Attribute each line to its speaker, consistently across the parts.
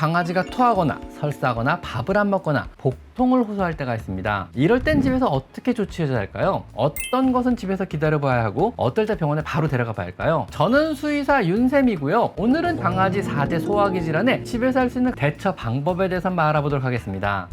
Speaker 1: 강아지가 토하거나 설사하거나 밥을 안 먹거나 복통을 호소할 때가 있습니다. 이럴 땐 집에서 어떻게 조치해야 할까요? 어떤 것은 집에서 기다려봐야 하고 어떨 때 병원에 바로 데려가 봐야 할까요? 저는 수의사 윤쌤이고요. 오늘은 강아지 4대 소화기 질환에 집에서 할 수 있는 대처 방법에 대해서 한번 알아보도록 하겠습니다.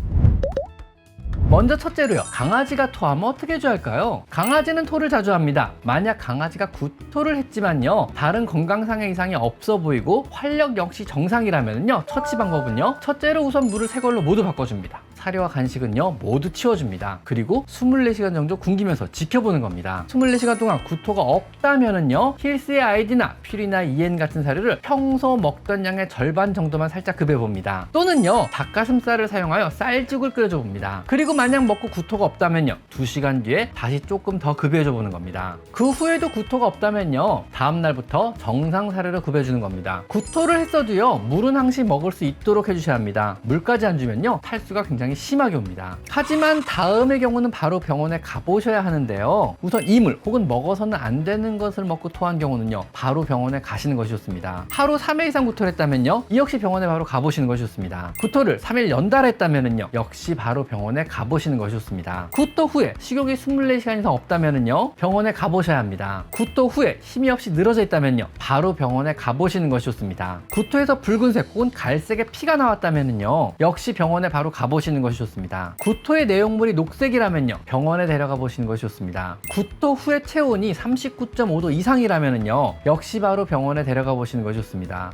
Speaker 1: 먼저 첫째로요, 강아지가 토하면 어떻게 해줘야 할까요? 강아지는 토를 자주 합니다. 만약 강아지가 구토를 했지만요, 다른 건강상의 이상이 없어 보이고 활력 역시 정상이라면요, 처치 방법은요, 첫째로 우선 물을 새 걸로 모두 바꿔줍니다. 사료와 간식은요 모두 치워줍니다. 그리고 24시간 정도 굶기면서 지켜보는 겁니다. 24시간 동안 구토가 없다면은요, 힐스의 아이디나 퓨리나 EN 같은 사료를 평소 먹던 양의 절반 정도만 살짝 급여봅니다. 또는요, 닭가슴살을 사용하여 쌀죽을 끓여줘 봅니다. 그리고 만약 먹고 구토가 없다면요, 2시간 뒤에 다시 조금 더 급여줘 보는 겁니다. 그 후에도 구토가 없다면요, 다음날부터 정상 사료를 급여주는 겁니다. 구토를 했어도요, 물은 항시 먹을 수 있도록 해주셔야 합니다. 물까지 안 주면요, 탈수가 굉장히 심하게 옵니다. 하지만 다음의 경우는 바로 병원에 가보셔야 하는데요, 우선 이물 혹은 먹어서는 안 되는 것을 먹고 토한 경우는요, 바로 병원에 가시는 것이 좋습니다. 하루 3회 이상 구토를 했다면요, 이 역시 병원에 바로 가보시는 것이 좋습니다. 구토를 3일 연달했다면요, 역시 바로 병원에 가보시는 것이 좋습니다. 구토 후에 식욕이 24시간 이상 없다면요, 병원에 가보셔야 합니다. 구토 후에 힘이 없이 늘어져 있다면요, 바로 병원에 가보시는 것이 좋습니다. 구토에서 붉은색 혹은 갈색의 피가 나왔다면요, 역시 병원에 바로 가보시는 것이 좋습니다. 구토의 내용물이 녹색이라면요, 병원에 데려가 보시는 것이 좋습니다. 구토 후에 체온이 39.5도 이상이라면요, 역시 바로 병원에 데려가 보시는 것이 좋습니다.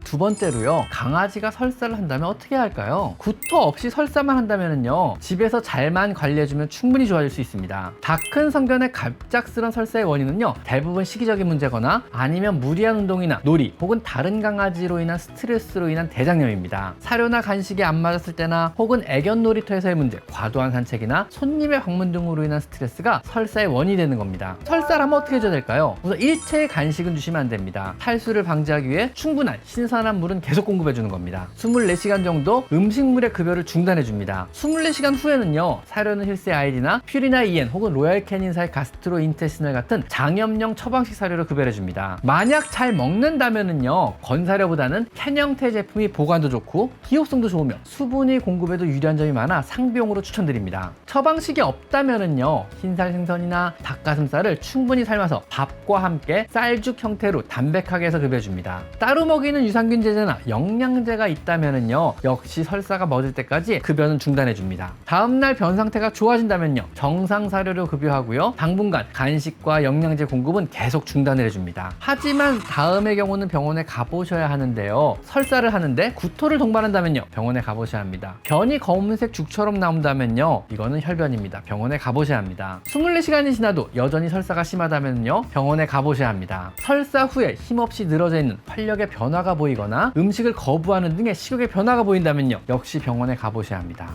Speaker 1: 두 번째로요, 강아지가 설사를 한다면 어떻게 해야 할까요? 구토 없이 설사만 한다면요, 집에서 잘만 관리해주면 충분히 좋아질 수 있습니다. 다 큰 성견의 갑작스런 설사의 원인은요, 대부분 시기적인 문제거나 아니면 무리한 운동이나 놀이 혹은 다른 강아지로 인한 스트레스로 인한 대장염입니다. 사료나 간식이 안 맞았을 때나 혹은 애견 놀이터에서의 문제, 과도한 산책이나 손님의 방문 등으로 인한 스트레스가 설사의 원인이 되는 겁니다. 설사를 하면 어떻게 해줘야 될까요? 우선 일체의 간식은 주시면 안 됩니다. 탈수를 방지하기 위해 충분한 신선한 물은 계속 공급해 주는 겁니다. 24시간 정도 음식물의 급여를 중단해 줍니다. 24시간 후에는요, 사료는 힐스의 아이디나 퓨리나 EN 혹은 로얄 캐닌사의 가스트로인테스널 같은 장염용 처방식 사료를 급여해 줍니다. 만약 잘 먹는다면은요, 건사료보다는 캔 형태 제품이 보관도 좋고 기호성도 좋으며 수분이 공급에도 유리한 점이 많아 상비용으로 추천드립니다. 처방식이 없다면은요, 흰살 생선이나 닭가슴살을 충분히 삶아서 밥과 함께 쌀죽 형태로 담백하게 해서 급여해 줍니다. 따로 먹이는 유산균 제제나 영양제가 있다면은요, 역시 설사가 멎을 때까지 급여는 중단해 줍니다. 다음날 변 상태가 좋아진다면요, 정상 사료로 급여하고요, 당분간 간식과 영양제 공급은 계속 중단을 해줍니다. 하지만 다음의 경우는 병원에 가보셔야 하는데요, 설사를 하는데 구토를 동반한다면요, 병원에 가보셔야 합니다. 변이 검은색 죽처럼 나온다면요, 이거는 혈변입니다. 병원에 가보셔야 합니다. 24시간이 지나도 여전히 설사가 심하다면요, 병원에 가보셔야 합니다. 설사 후에 힘없이 늘어져 있는 활력의 변화가 보이거나 음식을 거부하는 등의 식욕의 변화가 보인다면요, 역시 병원에 가보셔야 합니다.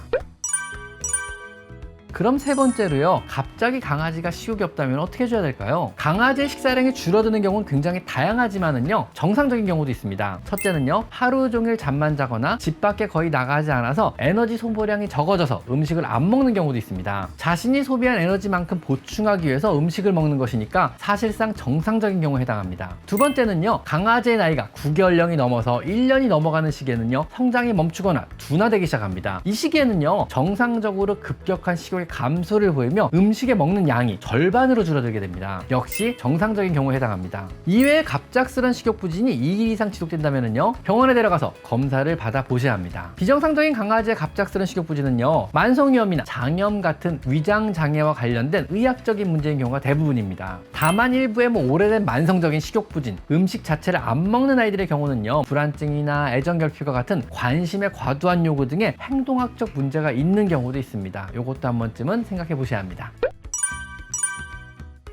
Speaker 1: 그럼 세 번째로요, 갑자기 강아지가 식욕이 없다면 어떻게 해줘야 될까요? 강아지의 식사량이 줄어드는 경우는 굉장히 다양하지만은요, 정상적인 경우도 있습니다. 첫째는요, 하루 종일 잠만 자거나 집 밖에 거의 나가지 않아서 에너지 소모량이 적어져서 음식을 안 먹는 경우도 있습니다. 자신이 소비한 에너지만큼 보충하기 위해서 음식을 먹는 것이니까 사실상 정상적인 경우에 해당합니다. 두 번째는요, 강아지의 나이가 9개월령이 넘어서 1년이 넘어가는 시기에는요, 성장이 멈추거나 둔화되기 시작합니다. 이 시기에는요, 정상적으로 급격한 식욕의 감소를 보이며 음식에 먹는 양이 절반으로 줄어들게 됩니다. 역시 정상적인 경우에 해당합니다. 이외에 갑작스런 식욕 부진이 2일 이상 지속된다면요, 병원에 데려가서 검사를 받아 보셔야 합니다. 비정상적인 강아지의 갑작스런 식욕 부진은요, 만성위염이나 장염 같은 위장 장애와 관련된 의학적인 문제인 경우가 대부분입니다. 다만 일부의 오래된 만성적인 식욕 부진, 음식 자체를 안 먹는 아이들의 경우는요, 불안증이나 애정결핍과 같은 관심의 과도한 요구 등의 행동학적 문제가 있는 경우도 있습니다. 이것도 한번 은 생각해 보셔야 합니다.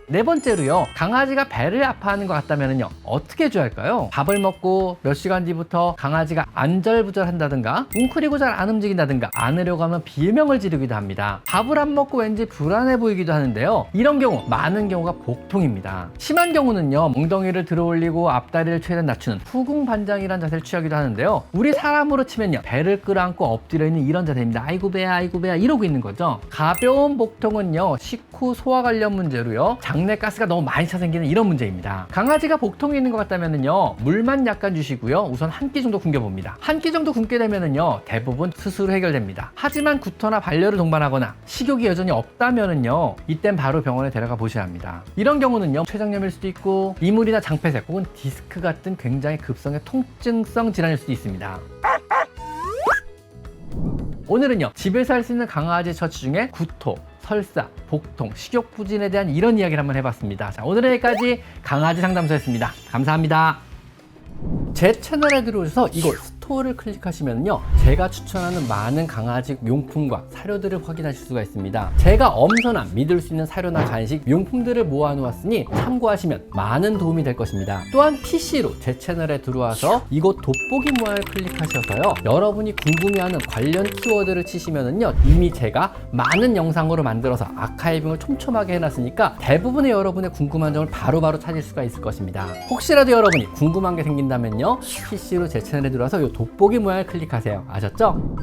Speaker 1: 네 번째로요, 강아지가 배를 아파하는 것 같다면요, 어떻게 해줘야 할까요? 밥을 먹고 몇 시간 뒤부터 강아지가 안절부절 한다든가 웅크리고 잘 안 움직인다든가 안으려고 하면 비명을 지르기도 합니다. 밥을 안 먹고 왠지 불안해 보이기도 하는데요, 이런 경우 많은 경우가 복통입니다. 심한 경우는요, 엉덩이를 들어 올리고 앞다리를 최대한 낮추는 후궁반장이라는 자세를 취하기도 하는데요, 우리 사람으로 치면요, 배를 끌어안고 엎드려 있는 이런 자세입니다. 아이고 배야 이러고 있는 거죠. 가벼운 복통은요, 식후 소화 관련 문제로요, 장내 가스가 너무 많이 차 생기는 이런 문제입니다. 강아지가 복통이 있는 것 같다면요, 물만 약간 주시고요, 우선 한 끼 정도 굶겨봅니다. 한 끼 정도 굶게 되면요 대부분 스스로 해결됩니다. 하지만 구토나 발열을 동반하거나 식욕이 여전히 없다면요, 이땐 바로 병원에 데려가 보셔야 합니다. 이런 경우는요, 췌장염일 수도 있고 이물이나 장폐색 혹은 디스크 같은 굉장히 급성의 통증성 질환일 수도 있습니다. 오늘은요, 집에서 할 수 있는 강아지 처치 중에 구토, 설사, 복통, 식욕 부진에 대한 이런 이야기를 한번 해봤습니다. 자, 오늘은 여기까지 강아지 상담소였습니다. 감사합니다. 제 채널에 들어오셔서 이곳 스토어를 클릭하시면요, 제가 추천하는 많은 강아지 용품과 사료들을 확인하실 수가 있습니다. 제가 엄선한 믿을 수 있는 사료나 간식, 용품들을 모아놓았으니 참고하시면 많은 도움이 될 것입니다. 또한 PC로 제 채널에 들어와서 이곳 돋보기 모양을 클릭하셔서요, 여러분이 궁금해하는 관련 키워드를 치시면은요, 이미 제가 많은 영상으로 만들어서 아카이빙을 촘촘하게 해놨으니까 대부분의 여러분의 궁금한 점을 바로바로 찾을 수가 있을 것입니다. 혹시라도 여러분이 궁금한 게 생긴다면요, PC로 제 채널에 들어와서 이 돋보기 모양을 클릭하세요. 아셨죠?